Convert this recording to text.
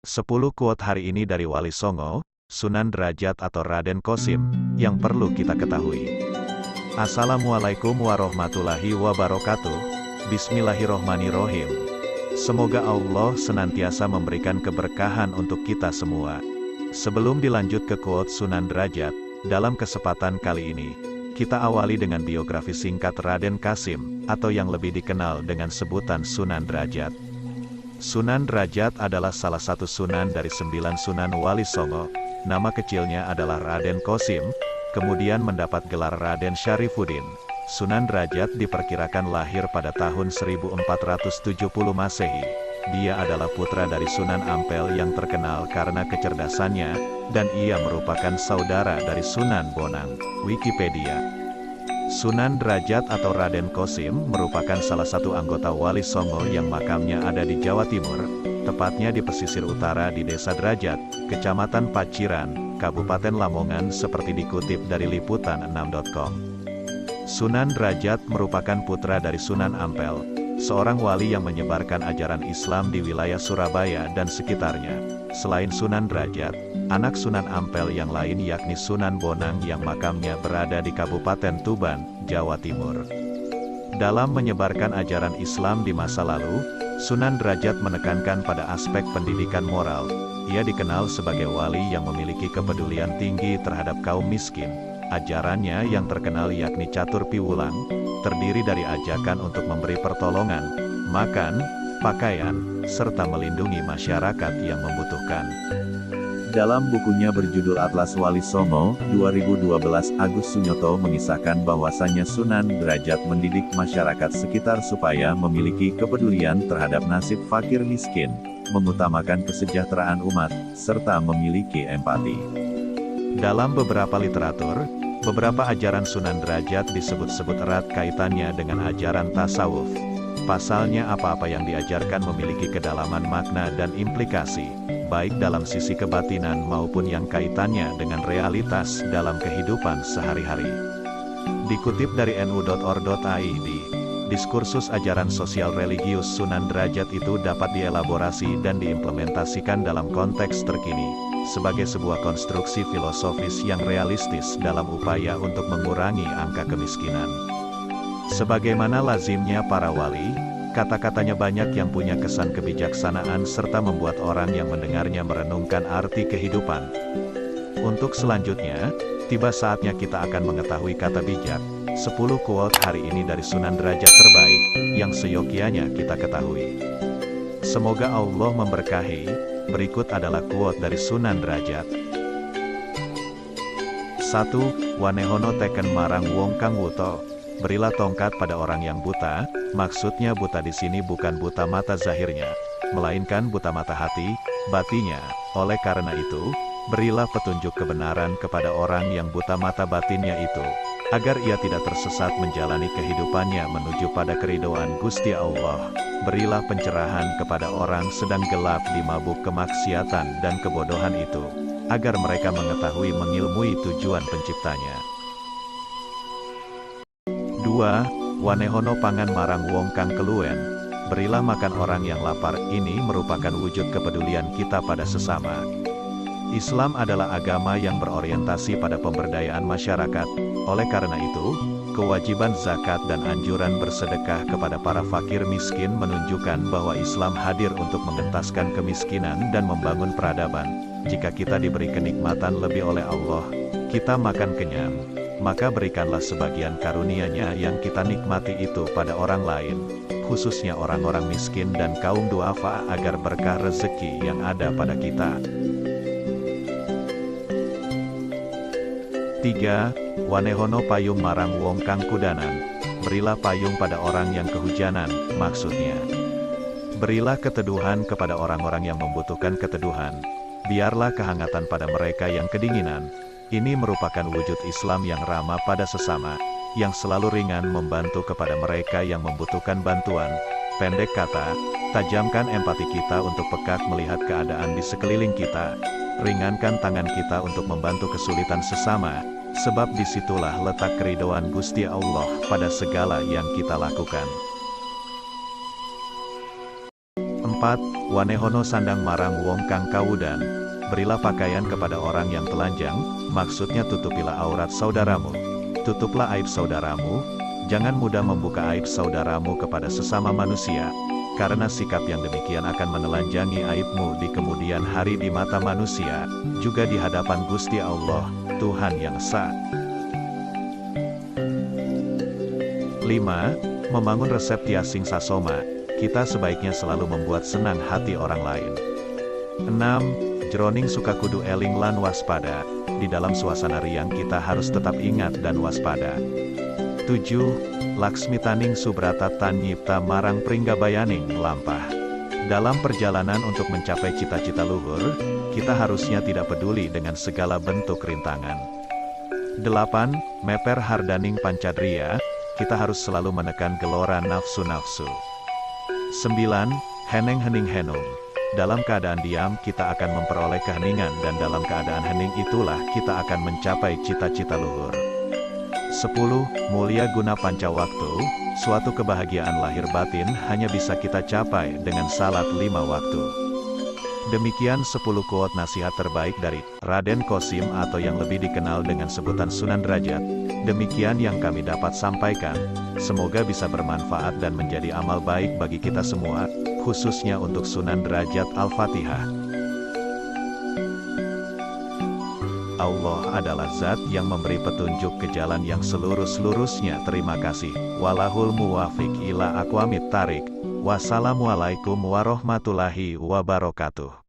10 quote hari ini dari Wali Songo, Sunan Derajat atau Raden Qasim, yang perlu kita ketahui. Assalamualaikum warahmatullahi wabarakatuh. Bismillahirrohmanirrohim. Semoga Allah senantiasa memberikan keberkahan untuk kita semua. Sebelum dilanjut ke quote Sunan Derajat, dalam kesempatan kali ini, kita awali dengan biografi singkat Raden Qasim, atau yang lebih dikenal dengan sebutan Sunan Derajat. Sunan Derajat adalah salah satu sunan dari 9 Sunan Wali Songo. Nama kecilnya adalah Raden Qasim, kemudian mendapat gelar Raden Syarifuddin. Sunan Derajat diperkirakan lahir pada tahun 1470 Masehi. Dia adalah putra dari Sunan Ampel yang terkenal karena kecerdasannya, dan ia merupakan saudara dari Sunan Bonang. Wikipedia. Sunan Derajat atau Raden Qasim merupakan salah satu anggota Wali Songo yang makamnya ada di Jawa Timur, tepatnya di pesisir utara di Desa Derajat, Kecamatan Paciran, Kabupaten Lamongan seperti dikutip dari liputan6.com. Sunan Derajat merupakan putra dari Sunan Ampel, seorang wali yang menyebarkan ajaran Islam di wilayah Surabaya dan sekitarnya. Selain Sunan Derajat, anak Sunan Ampel yang lain yakni Sunan Bonang yang makamnya berada di Kabupaten Tuban, Jawa Timur. Dalam menyebarkan ajaran Islam di masa lalu, Sunan Derajat menekankan pada aspek pendidikan moral. Ia dikenal sebagai wali yang memiliki kepedulian tinggi terhadap kaum miskin. Ajarannya yang terkenal yakni catur piwulang, terdiri dari ajakan untuk memberi pertolongan, makan, pakaian, serta melindungi masyarakat yang membutuhkan. Dalam bukunya berjudul Atlas Wali Songo, 2012, Agus Sunyoto mengisahkan bahwasannya Sunan Derajat mendidik masyarakat sekitar supaya memiliki kepedulian terhadap nasib fakir miskin, mengutamakan kesejahteraan umat, serta memiliki empati. Dalam beberapa literatur, beberapa ajaran Sunan Derajat disebut-sebut erat kaitannya dengan ajaran tasawuf. Pasalnya apa-apa yang diajarkan memiliki kedalaman makna dan implikasi, baik dalam sisi kebatinan maupun yang kaitannya dengan realitas dalam kehidupan sehari-hari. Dikutip dari nu.or.id, diskursus ajaran sosial religius Sunan Derajat itu dapat dielaborasi dan diimplementasikan dalam konteks terkini, sebagai sebuah konstruksi filosofis yang realistis dalam upaya untuk mengurangi angka kemiskinan. Sebagaimana lazimnya para wali, kata-katanya banyak yang punya kesan kebijaksanaan serta membuat orang yang mendengarnya merenungkan arti kehidupan. Untuk selanjutnya, tiba saatnya kita akan mengetahui kata bijak, 10 quote hari ini dari Sunan Derajat terbaik, yang seyogianya kita ketahui. Semoga Allah memberkahi. Berikut adalah quote dari Sunan Derajat. 1. Wanehono teken marang wong kang wuta. Berilah tongkat pada orang yang buta. Maksudnya buta di sini bukan buta mata zahirnya, melainkan buta mata hati, batinya. Oleh karena itu, berilah petunjuk kebenaran kepada orang yang buta mata batinnya itu, agar ia tidak tersesat menjalani kehidupannya menuju pada keridhaan Gusti Allah. Berilah pencerahan kepada orang sedang gelap di mabuk kemaksiatan dan kebodohan itu, agar mereka mengetahui mengilmui tujuan penciptanya. 2. Wanehono pangan marang wong kang keluen. Berilah makan orang yang lapar. Ini merupakan wujud kepedulian kita pada sesama. Islam adalah agama yang berorientasi pada pemberdayaan masyarakat. Oleh karena itu, kewajiban zakat dan anjuran bersedekah kepada para fakir miskin menunjukkan bahwa Islam hadir untuk mengentaskan kemiskinan dan membangun peradaban. Jika kita diberi kenikmatan lebih oleh Allah, kita makan kenyang, maka berikanlah sebagian karunia-Nya yang kita nikmati itu pada orang lain, khususnya orang-orang miskin dan kaum duafa agar berkah rezeki yang ada pada kita. 3. Wanehono payung marang wong kang kudanan. Berilah payung pada orang yang kehujanan, maksudnya berilah keteduhan kepada orang-orang yang membutuhkan keteduhan. Biarlah kehangatan pada mereka yang kedinginan. Ini merupakan wujud Islam yang ramah pada sesama, yang selalu ringan membantu kepada mereka yang membutuhkan bantuan. Pendek kata, tajamkan empati kita untuk peka melihat keadaan di sekeliling kita. Ringankan tangan kita untuk membantu kesulitan sesama, sebab disitulah letak keridhaan Gusti Allah pada segala yang kita lakukan. 4. 4. Wanehono sandang marang wong kang kawudan. Berilah pakaian kepada orang yang telanjang, maksudnya tutupilah aurat saudaramu. Tutuplah aib saudaramu, jangan mudah membuka aib saudaramu kepada sesama manusia, karena sikap yang demikian akan menelanjangi aibmu di kemudian hari di mata manusia, juga di hadapan Gusti Allah, Tuhan yang Esa. 5. Membangun resep tiasing sasoma, kita sebaiknya selalu membuat senang hati orang lain. 6. Jroning suka kudu eling lan waspada, di dalam suasana riang kita harus tetap ingat dan waspada. 7. Laksmitaning subrata tan nyipta marang pringgabayaning lampah. Dalam perjalanan untuk mencapai cita-cita luhur, kita harusnya tidak peduli dengan segala bentuk rintangan. 8. Meper hardaning pancadria, kita harus selalu menekan gelora nafsu-nafsu. 9. Heneng hening henung. Dalam keadaan diam kita akan memperoleh keheningan dan dalam keadaan hening itulah kita akan mencapai cita-cita luhur. 10. Mulia guna panca waktu, suatu kebahagiaan lahir batin hanya bisa kita capai dengan salat 5 waktu. Demikian 10 quote nasihat terbaik dari Raden Qasim atau yang lebih dikenal dengan sebutan Sunan Derajat. Demikian yang kami dapat sampaikan, semoga bisa bermanfaat dan menjadi amal baik bagi kita semua, khususnya untuk Sunan Derajat. Al-Fatihah. Allah adalah zat yang memberi petunjuk ke jalan yang selurus-lurusnya. Terima kasih. Walahul muwafiq ila aqwamit thariq. Wassalamualaikum warahmatullahi wabarakatuh.